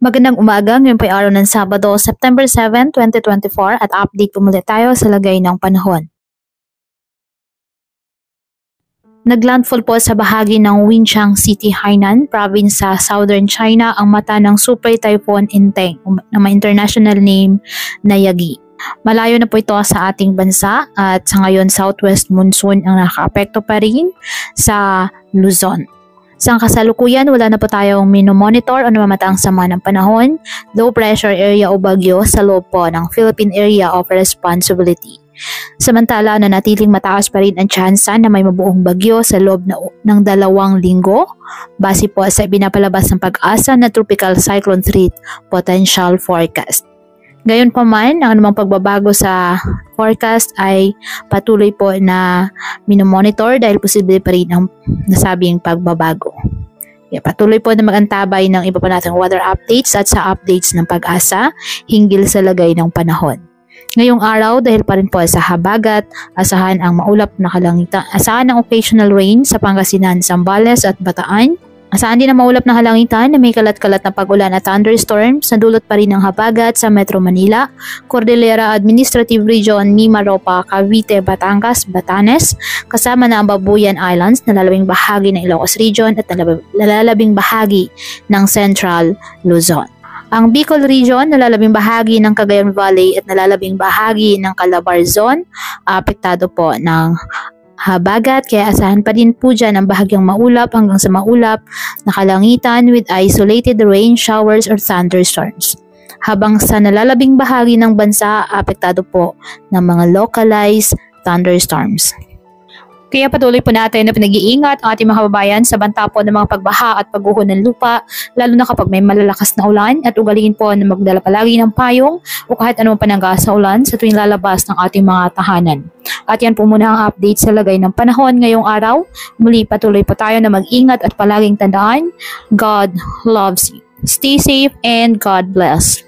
Magandang umaga, ngayon po ay araw ng Sabado, September 7, 2024 at update po muli tayo sa lagay ng panahon. Naglandfall po sa bahagi ng Wenchang City, Hainan Province sa Southern China ang mata ng Super Typhoon Inteng na may international name na Yagi. Malayo na po ito sa ating bansa at sa ngayon southwest monsoon ang nakaapekto pa rin sa Luzon. Sa kasalukuyan, wala na po tayong minomonitor o namamataang sama ng panahon, low pressure area o bagyo sa loob po ng Philippine Area of Responsibility. Samantala, nanatiling mataas pa rin ang tsansa na may mabuong bagyo sa loob ng 2 linggo, base po sa ibinapalabas ng Pag-asa na Tropical Cyclone Threat Potential Forecast. Gayon pa man, ang anumang pagbabago sa forecast ay patuloy po na minomonitor dahil posible pa rin ang nasabing pagbabago. Patuloy po na mag-antabay ng iba pa nating weather updates at sa updates ng Pag-asa hinggil sa lagay ng panahon. Ngayong araw, dahil pa rin po sa habagat, asahan ang maulap na kalangitan, asahan ang occasional rain sa Pangasinan, Zambales at Bataan. Asahan din ang maulap na kalangitan na may kalat-kalat na pag-ulan at thunderstorms na dulot pa rin ng habagat sa Metro Manila, Cordillera Administrative Region, Mimaropa, Cavite, Batangas, Batanes, kasama na ang Babuyan Islands na lalabing bahagi ng Ilocos Region at nalalabing bahagi ng Central Luzon. Ang Bicol Region, nalalabing bahagi ng Cagayan Valley at nalalabing bahagi ng Calabar Zone, apektado po ng habagat, kaya asahan pa din po dyan ang bahagyang maulap hanggang sa maulap na kalangitan with isolated rain showers or thunderstorms. Habang sa nalalabing bahagi ng bansa, apektado po ng mga localized thunderstorms. Kaya patuloy po natin na pinag-iingat ang ating mga kababayan sa banta po ng mga pagbaha at pagguho ng lupa, lalo na kapag may malalakas na ulan, at ugaliin po na magdala palagi ng payong o kahit anumang panangga sa ulan sa tuwing lalabas ng ating mga tahanan. At yan po muna ang update sa lagay ng panahon ngayong araw. Muli patuloy po tayo na mag-ingat at palaging tandaan, God loves you. Stay safe and God bless.